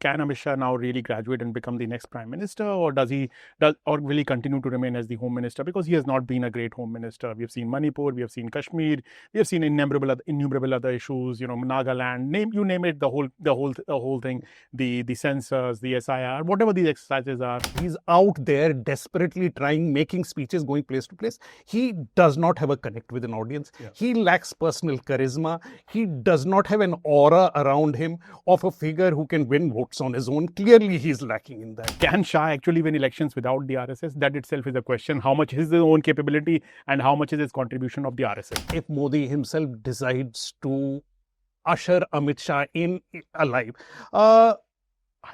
can Amit Shah now really graduate and become the next prime minister, or or will he continue to remain as the home minister? Because he has not been a great home minister. We have seen Manipur, we have seen Kashmir, we have seen innumerable other issues. Nagaland, name it, the whole thing, the census, the SIR, whatever these exercises are. He's out there desperately trying, making speeches, going place to place. He does not have a connect with an audience. Yeah. He lacks personal charisma. He does not have an aura around him of a figure who can win votes on his own. Clearly, he's lacking in that. Can Shah actually win elections without the RSS? That itself is a question. How much is his own capability and how much is his contribution of the RSS? If Modi himself decides to usher Amit Shah in alive,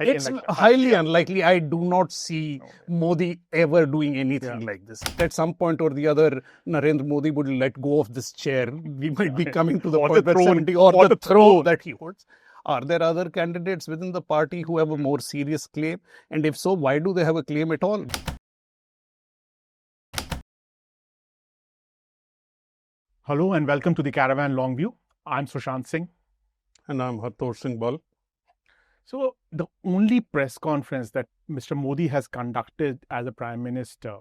it's highly unlikely. I do not see Modi ever doing anything like this. At some point or the other, Narendra Modi would let go of this chair. We might be coming to the point where 70 or the throne that he holds. Are there other candidates within the party who have a more serious claim? And if so, why do they have a claim at all? Hello and welcome to the Caravan Long View. I'm Sushant Singh. And I'm Hartosh Singh Bal. So the only press conference that Mr. Modi has conducted as a Prime Minister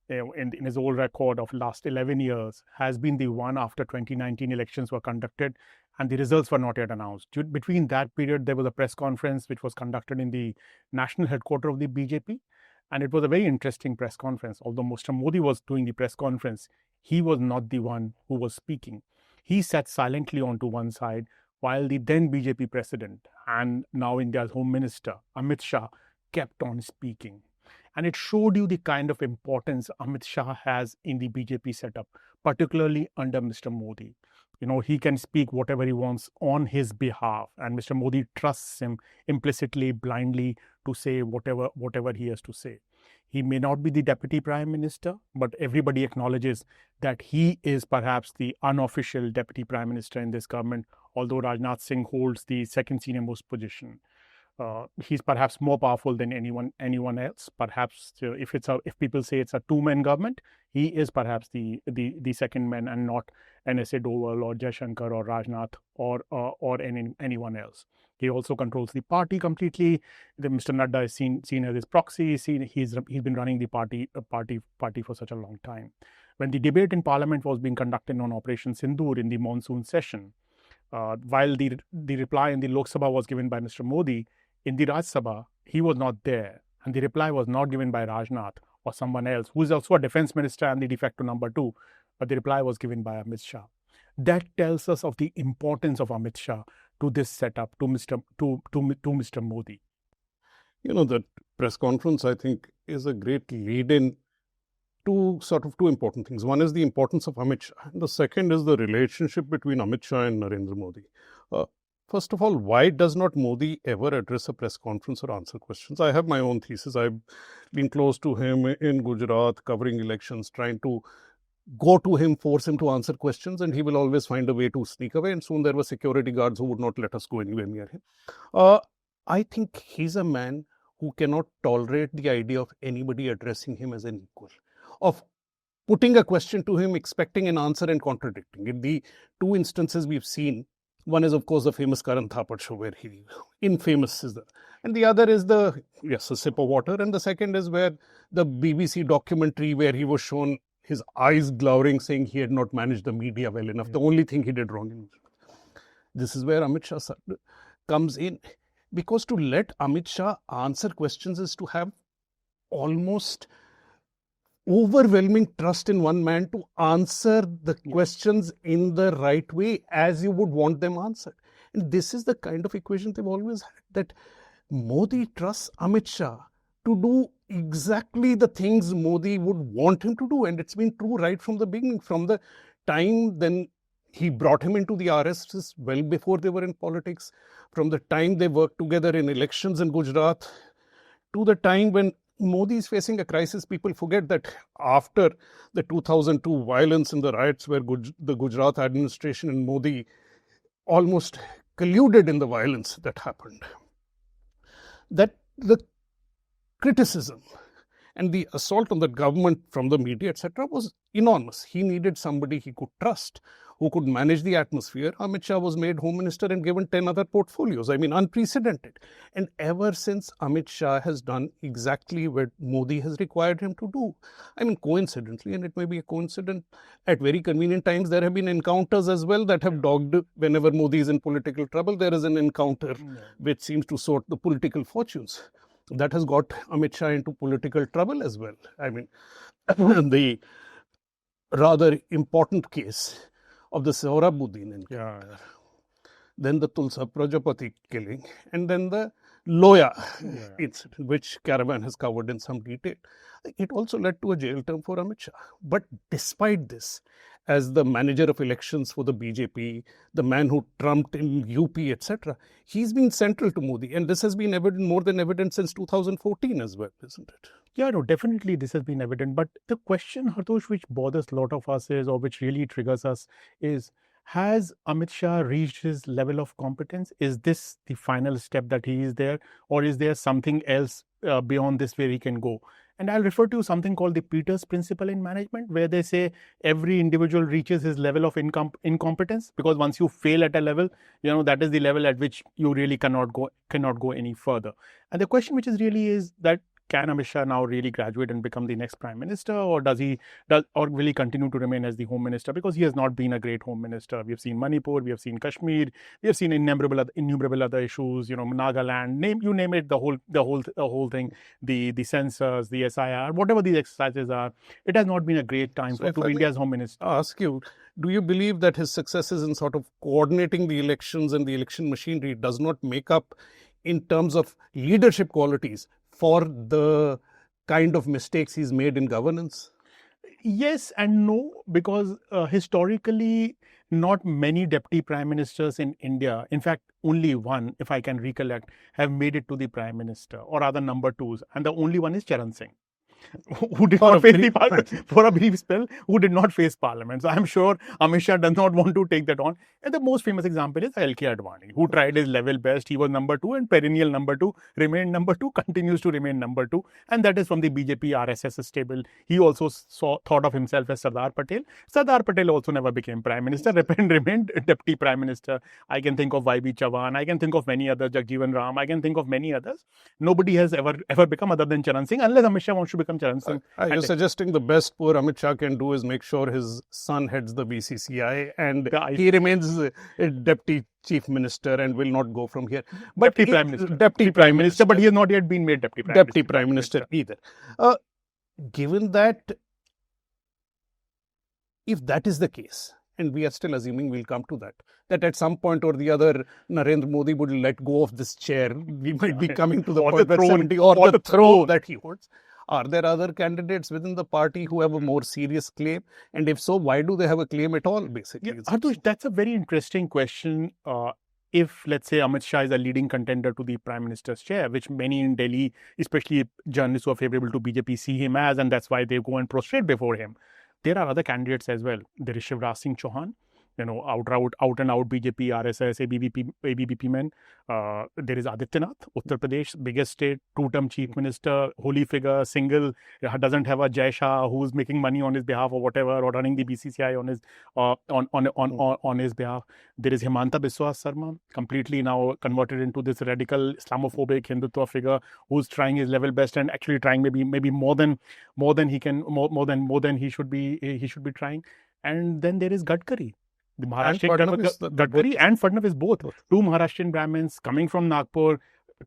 in his whole record of last 11 years has been the one after 2019 elections were conducted and the results were not yet announced. Between that period, there was a press conference which was conducted in the national headquarters of the BJP. And it was a very interesting press conference. Although Mr. Modi was doing the press conference, he was not the one who was speaking. He sat silently onto one side while the then BJP president and now India's Home Minister, Amit Shah, kept on speaking. And it showed you the kind of importance Amit Shah has in the BJP setup, particularly under Mr. Modi. He can speak whatever he wants on his behalf, and Mr. Modi trusts him implicitly, blindly to say whatever he has to say. He may not be the deputy prime minister, but everybody acknowledges that he is perhaps the unofficial deputy prime minister in this government, although Rajnath Singh holds the second senior most position. He's perhaps more powerful than anyone else. Perhaps if people say it's a two-man government, he is perhaps the second man and not NSA Doval or Jaishankar or Rajnath or anyone else. He also controls the party completely. Mr. Nadda is seen as his proxy. He's been running the party for such a long time. When the debate in Parliament was being conducted on Operation Sindoor in the monsoon session, while the reply in the Lok Sabha was given by Mr. Modi, in the Raj Sabha, he was not there. And the reply was not given by Rajnath or someone else, who is also a defense minister and the de facto number 2. But the reply was given by Amit Shah. That tells us of the importance of Amit Shah to this setup, to Mr. Modi. That press conference, I think, is a great lead-in to sort of two important things. One is the importance of Amit Shah, and the second is the relationship between Amit Shah and Narendra Modi. First of all, why does not Modi ever address a press conference or answer questions? I have my own thesis. I've been close to him in Gujarat, covering elections, trying to go to him, force him to answer questions, and he will always find a way to sneak away. And soon there were security guards who would not let us go anywhere near him. I think he's a man who cannot tolerate the idea of anybody addressing him as an equal, of putting a question to him, expecting an answer and contradicting. In the two instances we've seen, one is, of course, the famous Karan Thapar show where he, infamous is and the other is a sip of water. And the second is where the BBC documentary where he was shown his eyes glowering, saying he had not managed the media well enough. Yeah. The only thing he did wrong. This is where Amit Shah comes in. Because to let Amit Shah answer questions is to have almost overwhelming trust in one man to answer the questions in the right way as you would want them answered. And this is the kind of equation they've always had, that Modi trusts Amit Shah to do exactly the things Modi would want him to do. And it's been true right from the beginning, from the time then he brought him into the RSS well before they were in politics, from the time they worked together in elections in Gujarat, to the time when Modi is facing a crisis. People forget that after the 2002 violence and the riots where the Gujarat administration and Modi almost colluded in the violence that happened, that the criticism and the assault on the government from the media, etc., was enormous. He needed somebody he could trust, who could manage the atmosphere, Amit Shah was made Home Minister and given 10 other portfolios. I mean, unprecedented. And ever since, Amit Shah has done exactly what Modi has required him to do. I mean, coincidentally, and it may be a coincidence, at very convenient times, there have been encounters as well that have dogged whenever Modi is in political trouble. There is an encounter which seems to sort the political fortunes. That has got Amit Shah into political trouble as well. I mean, the rather important case of the Sohrabuddin encounter, then the Tulsa Prajapati killing, and then the Loya incident, which Caravan has covered in some detail. It also led to a jail term for Amit Shah. But despite this, as the manager of elections for the BJP, the man who trumped in UP, etc., he's been central to Modi. And this has been evident, more than evident since 2014 as well, isn't it? Yeah, no, definitely this has been evident. But the question, Hartosh, which bothers a lot of us is, or which really triggers us is, has Amit Shah reached his level of competence? Is this the final step that he is there? Or is there something else beyond this where he can go? And I'll refer to something called the Peters principle in management, where they say every individual reaches his level of incompetence, because once you fail at a level, that is the level at which you really cannot go any further. And the question which is really is that, can Amit Shah now really graduate and become the next prime minister, or will he continue to remain as the home minister? Because he has not been a great home minister. We have seen Manipur, we have seen Kashmir, we have seen innumerable other issues. Nagaland, name it, the whole thing, the censors, the SIR, whatever these exercises are. It has not been a great time for India's home minister. Ask you, do you believe that his successes in sort of coordinating the elections and the election machinery does not make up, in terms of leadership qualities, for the kind of mistakes he's made in governance? Yes and no, because historically, not many deputy prime ministers in India, in fact, only one, if I can recollect, have made it to the prime minister, or rather number twos. And the only one is Charan Singh, who did not face the parliament for a brief spell, who did not face parliament. So I'm sure Amit Shah does not want to take that on. And the most famous example is L.K. Advani, who tried his level best. He was number two and perennial number two, remained number two, continues to remain number two. And that is from the BJP RSS stable. He also thought of himself as Sardar Patel. Sardar Patel also never became prime minister, remained deputy prime minister. I can think of Y.B. Chavan. I can think of many others, Jagjeevan Ram. I can think of many others. Nobody has ever become other than Charan Singh, unless Amit Shah wants to become Charan Singh. Are you suggesting the best poor Amit Shah can do is make sure his son heads the BCCI and he remains a deputy chief minister and will not go from here? But deputy prime minister, but he has not yet been made deputy prime minister either. Given that, if that is the case, and we are still assuming, we'll come to that at some point or the other, Narendra Modi would let go of this chair. We might be coming to the point where the throne that he holds. Are there other candidates within the party who have a more serious claim? And if so, why do they have a claim at all, basically? Yeah, Hartosh, that's a very interesting question. If, let's say, Amit Shah is a leading contender to the Prime Minister's chair, which many in Delhi, especially journalists who are favorable to BJP, see him as, and that's why they go and prostrate before him. There are other candidates as well. There is Shivraj Singh Chauhan, out and out BJP, RSS, ABVP men. There is Adityanath, Uttar Pradesh, biggest state, two-term chief minister, holy figure, single, doesn't have a Jai Shah who's making money on his behalf or whatever, or running the BCCI on his behalf. There is Himanta Biswa Sarma, completely now converted into this radical Islamophobic Hindutva figure who's trying his level best and actually trying maybe more than he should be trying. And then there is Gadkari. The Gadkari and Fadnavis both. Two Maharashtrian Brahmins coming from Nagpur,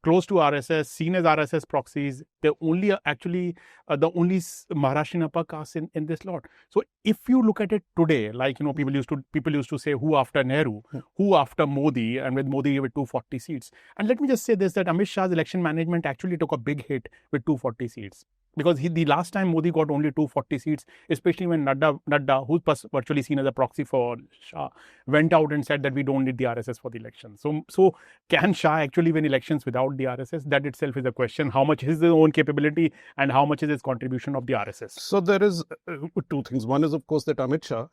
close to RSS, seen as RSS proxies. They're only the only Maharashtrian upper caste in this lot. So if you look at it today, like people used to say, who after Nehru, who after Modi, and with Modi with 240 seats. And let me just say this, that Amit Shah's election management actually took a big hit with 240 seats. Because the last time Modi got only 240 seats, especially when Nadda, who's virtually seen as a proxy for Shah, went out and said that we don't need the RSS for the election. So can Shah actually win elections without the RSS? That itself is a question. How much is his own capability and how much is his contribution of the RSS? So there is two things. One is, of course, that Amit Shah,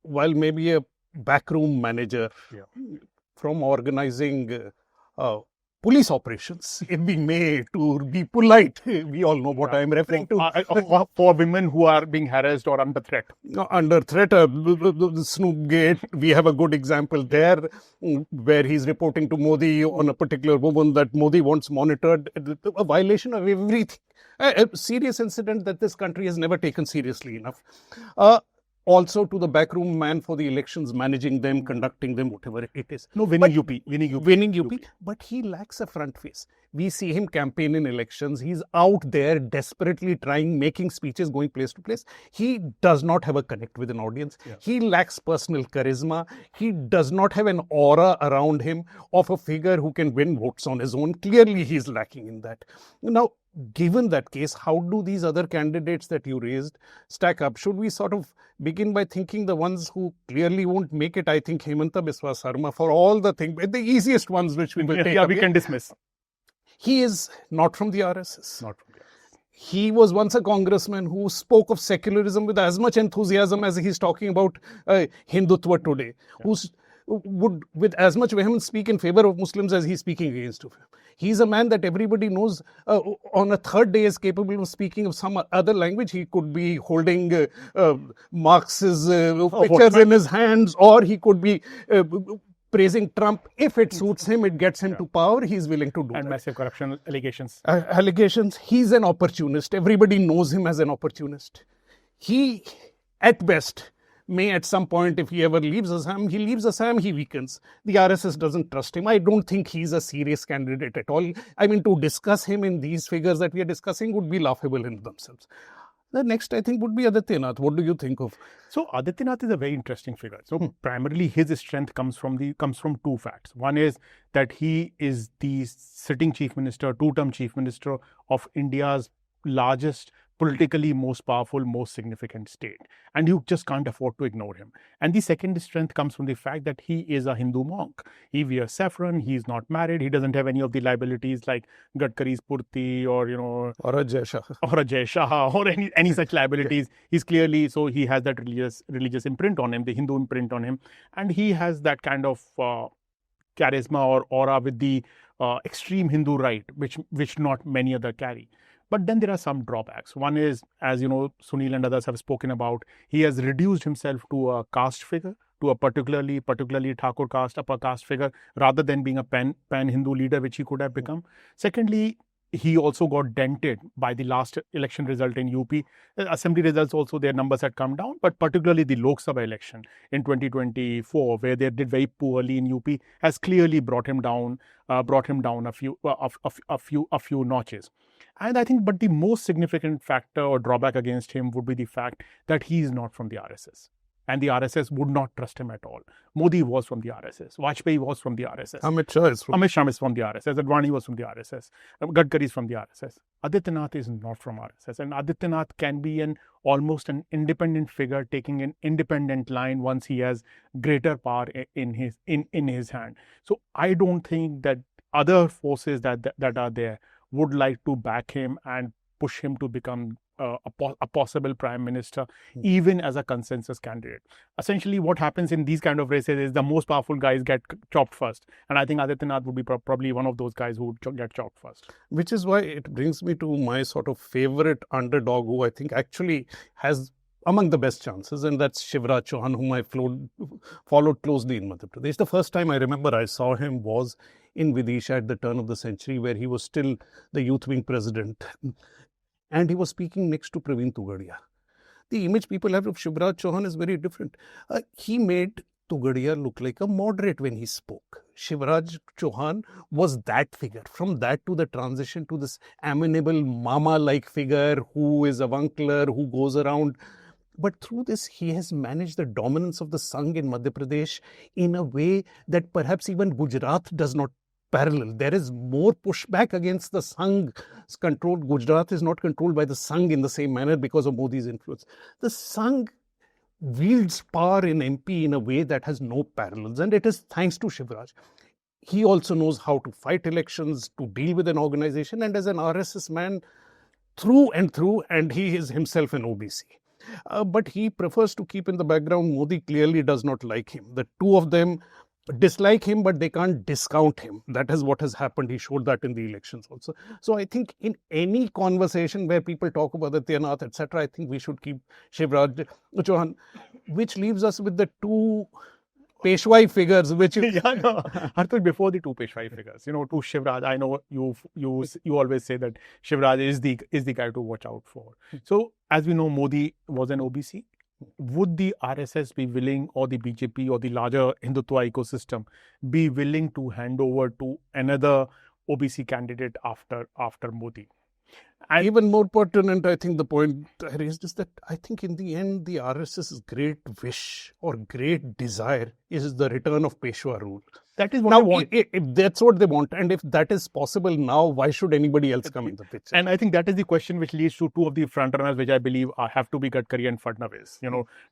while maybe a backroom manager from organizing police operations, if we may, to be polite. We all know what I am referring to. For women who are being harassed or under threat. Under threat, Snoop Gate, we have a good example there where he's reporting to Modi on a particular woman that Modi wants monitored. A violation of everything. A serious incident that this country has never taken seriously enough. Also to the backroom man for the elections, managing them, conducting them, whatever it is. No, winning UP. But he lacks a front face. We see him campaign in elections. He's out there desperately trying, making speeches, going place to place. He does not have a connect with an audience. Yeah. He lacks personal charisma. He does not have an aura around him of a figure who can win votes on his own. Clearly, he's lacking in that. Now, given that case, how do these other candidates that you raised stack up? Should we sort of begin by thinking the ones who clearly won't make it? I think Hemanta Biswa Sarma, for all the things, the easiest ones which we will take. Yeah, we can dismiss. He is not from the RSS. Not from the RSS. He was once a congressman who spoke of secularism with as much enthusiasm as he's talking about Hindutva today, who's would with as much vehemence speak in favor of Muslims as he's speaking against of him. He's a man that everybody knows on a third day is capable of speaking of some other language. He could be holding Marx's pictures in his hands, or he could be praising Trump. If it suits him, it gets him to power, he's willing to do and that. Massive corruption allegations. Allegations. He's an opportunist. Everybody knows him as an opportunist. He, at best, may at some point, if he ever leaves Assam, he weakens. The RSS doesn't trust him. I don't think he's a serious candidate at all. I mean, to discuss him in these figures that we are discussing would be laughable in themselves. The next, I think, would be Adityanath. What do you think of? So Adityanath is a very interesting figure. So primarily his strength comes from two facts. One is that he is the sitting chief minister, two-term chief minister of India's largest, politically most powerful, most significant state. And you just can't afford to ignore him. And the second strength comes from the fact that he is a Hindu monk. He wears saffron, he's not married, he doesn't have any of the liabilities like Gadkari's Purti or, or a Jai Shah. Or any such liabilities. He's clearly, so he has that religious imprint on him, the Hindu imprint on him. And he has that kind of charisma or aura with the extreme Hindu right, which not many other carry. But then there are some drawbacks. One is, as Sunil and others have spoken about, he has reduced himself to a caste figure, to a particularly Thakur caste, upper caste figure, rather than being a pan-Hindu leader, which he could have become. Secondly, he also got dented by the last election result in UP. Assembly results also, their numbers had come down, but particularly the Lok Sabha election in 2024, where they did very poorly in UP, has clearly brought him down a few notches. And I think, but the most significant factor or drawback against him would be the fact that he is not from the RSS. And the RSS would not trust him at all. Modi was from the RSS. Vajpayee was from the RSS. Amit Shah is from the RSS. Advani was from the RSS. Gadkari is from the RSS. Adityanath is not from RSS. And Adityanath can be almost an independent figure, taking an independent line once he has greater power in his hand. So I don't think that other forces that are there would like to back him and push him to become a possible prime minister, even as a consensus candidate. Essentially, what happens in these kind of races is the most powerful guys get chopped first. And I think Adityanath would be probably one of those guys who would get chopped first. Which is why it brings me to my sort of favorite underdog, who I think actually has among the best chances, and that's Shivraj Chauhan, whom I followed closely in Madhya Pradesh. The first time I remember I saw him was in Vidisha at the turn of the century, where he was still the youth wing president. And he was speaking next to Praveen Tugadia. The image people have of Shivraj Chauhan is very different. He made Tugadia look like a moderate when he spoke. Shivraj Chauhan was that figure. From that to the transition to this amenable mama-like figure who is a vankler, who goes around. But through this, he has managed the dominance of the Sangh in Madhya Pradesh in a way that perhaps even Gujarat does not parallel. There is more pushback against the Sangh's control. Gujarat is not controlled by the Sangh in the same manner because of Modi's influence. The Sangh wields power in MP in a way that has no parallels, and it is thanks to Shivraj. He also knows how to fight elections, to deal with an organization, and as an RSS man through and through, and he is himself an OBC. But he prefers to keep in the background. Modi clearly does not like him. The two of them dislike him, but they can't discount him. That is what has happened. He showed that in the elections also. So I think in any conversation where people talk about the Tyainath, etc., I think we should keep Shivraj Chauhan, which leaves us with the two Peshwai figures, which Hartosh, before the two Peshwai figures, to Shivraj, I know you always say that Shivraj is the guy to watch out for. So as we know, Modi was an OBC. Would the RSS be willing, or the BJP or the larger Hindutva ecosystem be willing to hand over to another OBC candidate after Modi? And even more pertinent, I think the point I raised is that I think in the end, the RSS's great wish or great desire is the return of Peshwa rule. That is what they want. If that's what they want, and if that is possible now, why should anybody else come in the picture? And I think that is the question which leads to two of the frontrunners, which I believe have to be Gadkari and Fadnavis,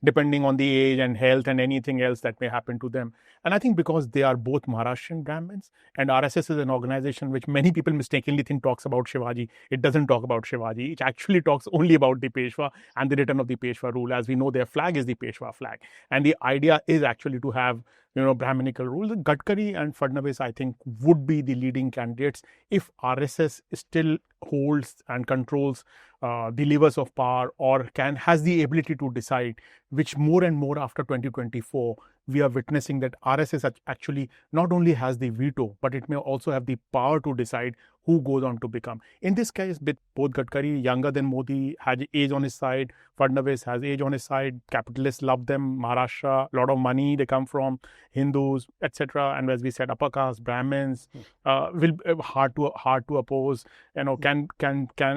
depending on the age and health and anything else that may happen to them. And I think because they are both Maharashtrian Brahmins, and RSS is an organization which many people mistakenly think talks about Shivaji. It doesn't talk about Shivaji. It actually talks only about the Peshwa and the return of the Peshwa rule. As we know, their flag is the Peshwa flag. And the idea is actually to have Brahminical rule. Gadkari and Fadnavis, I think, would be the leading candidates if RSS still holds and controls the levers of power, or has the ability to decide, which more and more after 2024, we are witnessing that RSS actually not only has the veto, but it may also have the power to decide who goes on to become. In this case, both Gadkari, younger than Modi, has age on his side. Fadnavis has age on his side. Capitalists love them. Maharashtra, a lot of money they come from, Hindus, etc. And as we said, upper caste, Brahmins, will hard to oppose. Can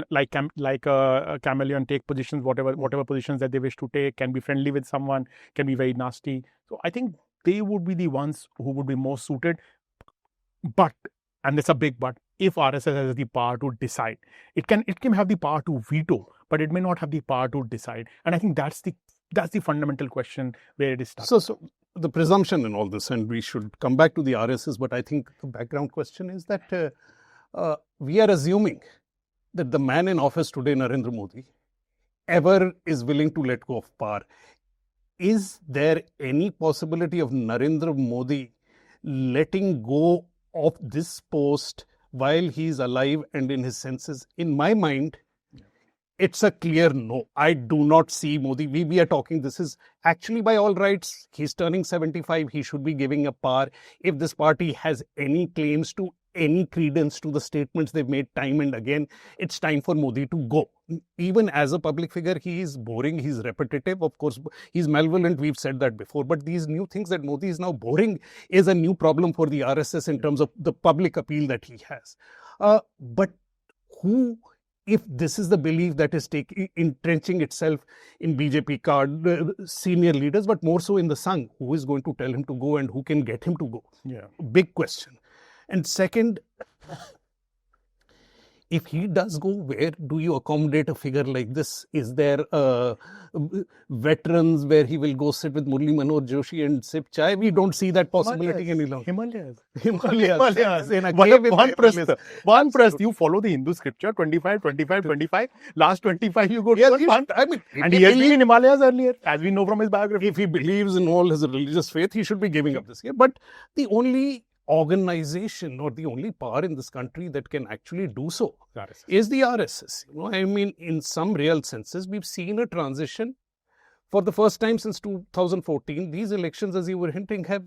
like a chameleon take positions, whatever positions that they wish to take. Can be friendly with someone. Can be very nasty. So I think they would be the ones who would be most suited. But, and it's a big but, if RSS has the power to decide, it can have the power to veto, but it may not have the power to decide. And I think that's the fundamental question where it is stuck. So the presumption in all this, and we should come back to the RSS, but I think the background question is that we are assuming that the man in office today, Narendra Modi, ever is willing to let go of power. Is there any possibility of Narendra Modi letting go of this post while he is alive and in his senses? In my mind, it's a clear no. I do not see Modi. We are talking, this is actually by all rights, he's turning 75, he should be giving up power. If this party has any claims to any credence to the statements they've made time and again, it's time for Modi to go. Even as a public figure, he is boring, he's repetitive. Of course, he's malevolent, we've said that before. But these new things that Modi is now boring is a new problem for the RSS in terms of the public appeal that he has. But who, if this is the belief that is entrenching itself in BJP senior leaders, but more so in the Sangh, who is going to tell him to go and who can get him to go? Yeah. Big question. And second, if he does go, where do you accommodate a figure like this? Is there veterans where he will go sit with Murli Manohar Joshi and sip chai? We don't see that possibility any longer. Himalayas. In a One press. You follow the Hindu scripture, 25, 25, 25. Last 25 you go to one. And he has been in Himalayas earlier, as we know from his biography. If he believes in all his religious faith, he should be giving up this year. But the only organization or the only power in this country that can actually do so is the RSS. I mean, in some real senses, we've seen a transition for the first time since 2014. These elections, as you were hinting, have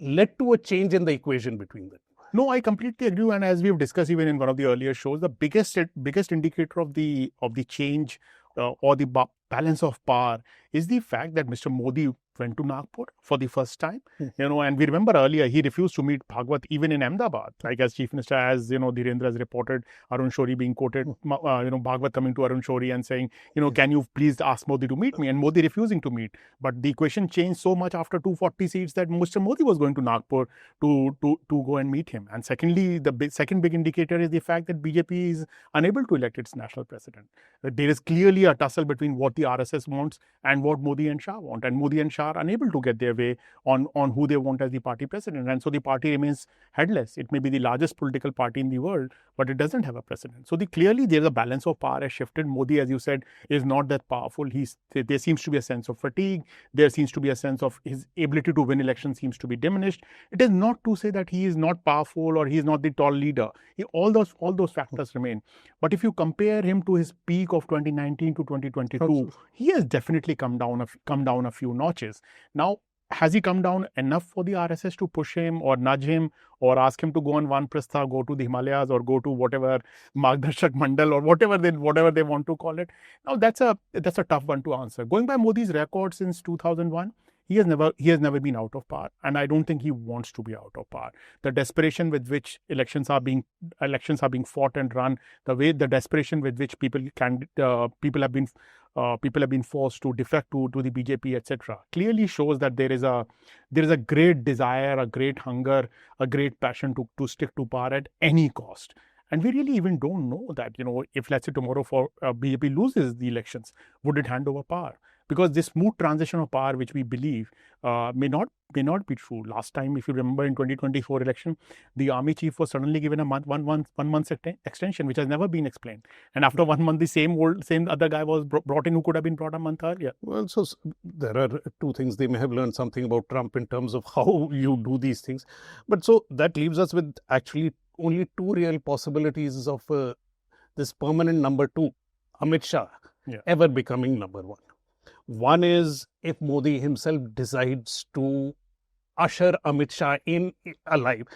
led to a change in the equation between them. No, I completely agree. And as we've discussed even in one of the earlier shows, the biggest indicator of the change or the balance of power is the fact that Mr. Modi went to Nagpur for the first time, and we remember earlier he refused to meet Bhagwat even in Ahmedabad, like as Chief Minister, as Dhirendra has reported, Arun Shourie being quoted, Bhagwat coming to Arun Shourie and saying, can you please ask Modi to meet me, and Modi refusing to meet. But the equation changed so much after 240 seats that Mr. Modi was going to Nagpur to go and meet him. And secondly, the second big indicator is the fact that BJP is unable to elect its national president. There is clearly a tussle between what the RSS wants and what Modi and Shah want, and Modi and Shah Shah are unable to get their way on who they want as the party president. And so the party remains headless. It may be the largest political party in the world, but it doesn't have a president. So clearly there's a balance of power has shifted. Modi, as you said, is not that powerful. There seems to be a sense of fatigue. There seems to be a sense of his ability to win elections seems to be diminished. It is not to say that he is not powerful or he is not the tall leader. All those factors remain. But if you compare him to his peak of 2019 to 2022, he has definitely come down a few notches. Now, has he come down enough for the RSS to push him or nudge him or ask him to go on Vanprastha, go to the Himalayas or go to whatever Margdarshak Mandal or whatever they want to call it? Now, that's a tough one to answer. Going by Modi's record since 2001, he has never been out of power, and I don't think he wants to be out of power. The desperation with which elections are being fought and run, the desperation with which people have been forced to defect to the BJP, etc., clearly shows that there is a great desire, a great hunger, a great passion to stick to power at any cost. And we really even don't know that, if let's say tomorrow BJP loses the elections, would it hand over power? Because this smooth transition of power, which we believe may not be true. Last time, if you remember, in 2024 election, the army chief was suddenly given a one month extension, which has never been explained. And after 1 month, the same other guy was brought in who could have been brought a month earlier. Well, so there are two things. They may have learned something about Trump in terms of how you do these things. But so that leaves us with actually only two real possibilities of this permanent number two, Amit Shah, ever becoming number one. One is if Modi himself decides to usher Amit Shah in alive.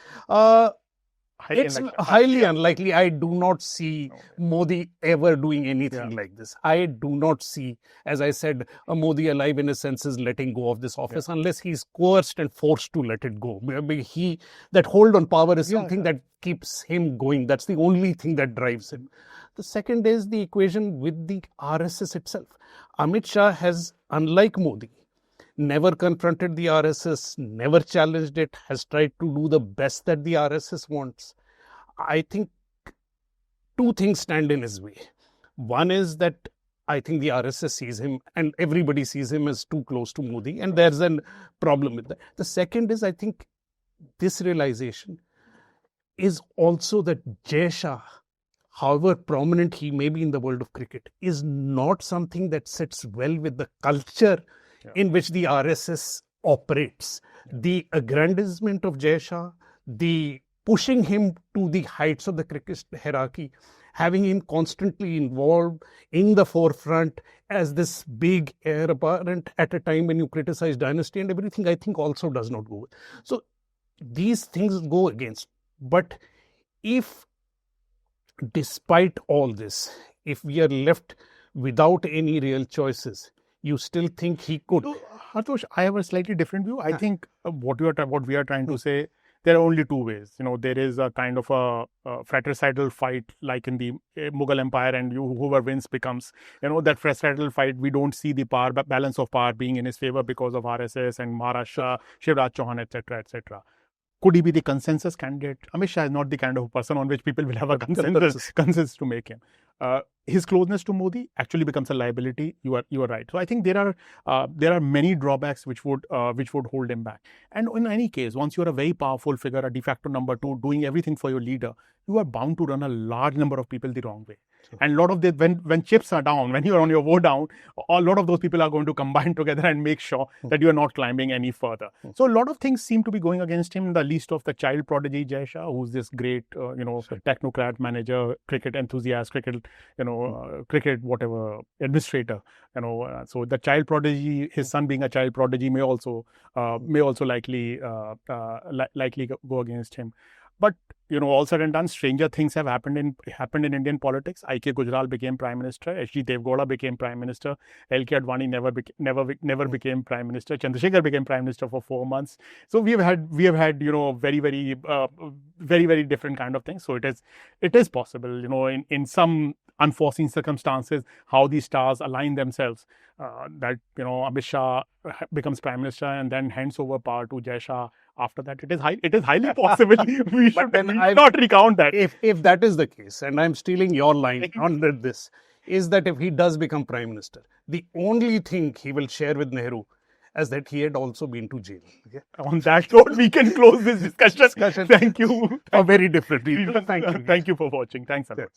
It's highly unlikely. I do not see Modi ever doing anything like this. I do not see, as I said, a Modi alive in a sense is letting go of this office unless he's coerced and forced to let it go. That hold on power is something that keeps him going. That's the only thing that drives him. The second is the equation with the RSS itself. Amit Shah has, unlike Modi, never confronted the RSS, never challenged it, has tried to do the best that the RSS wants. I think two things stand in his way. One is that I think the RSS sees him and everybody sees him as too close to Modi, and there's a problem with that. The second is, I think this realization is also that Jai Shah, however prominent he may be in the world of cricket, is not something that sits well with the culture in which the RSS operates. The aggrandizement of Jai Shah, the pushing him to the heights of the cricket hierarchy, having him constantly involved in the forefront as this big heir apparent at a time when you criticize dynasty and everything, I think also does not go. So these things go against. But if, despite all this, if we are left without any real choices, you still think he could? So, Hartosh, I have a slightly different view. I think what we are trying to say, there are only two ways. There is a kind of a fratricidal fight like in the Mughal Empire, and whoever wins becomes, that fratricidal fight. We don't see the balance of power being in his favor because of RSS and Maharashtra, Shivraj Chauhan, etc., etc. Could he be the consensus candidate? Amit Shah is not the kind of person on which people will have a consensus to make him. His closeness to Modi actually becomes a liability. You are right. So I think there are many drawbacks which would hold him back. And in any case, once you are a very powerful figure, a de facto number two, doing everything for your leader, you are bound to run a large number of people the wrong way. Sure. And a lot of when chips are down, when you are on your way down, a lot of those people are going to combine together and make sure that you are not climbing any further. So a lot of things seem to be going against him. The least of the child prodigy Jai Shah, who's this great, technocrat, manager, cricket enthusiast, cricket whatever administrator. So the child prodigy, his son being a child prodigy, may also likely go against him. But all said and done, stranger things have happened in Indian politics. I.K. Gujral became Prime Minister. H.D. Devgoda became Prime Minister. L.K. Advani never became Prime Minister. Chandrasekhar became Prime Minister for 4 months. So we have had very very different kind of things. So it is possible, in some unforeseen circumstances, how these stars align themselves. That Amit Shah becomes Prime Minister and then hands over power to Jai Shah. After that, it is highly possible. We should not recount that. If that is the case, and I'm stealing your line on this, is that if he does become Prime Minister, the only thing he will share with Nehru as that he had also been to jail. Okay? On that note, we can close this discussion. Thank you. For very different reasons. Thank you for watching. Thanks a lot.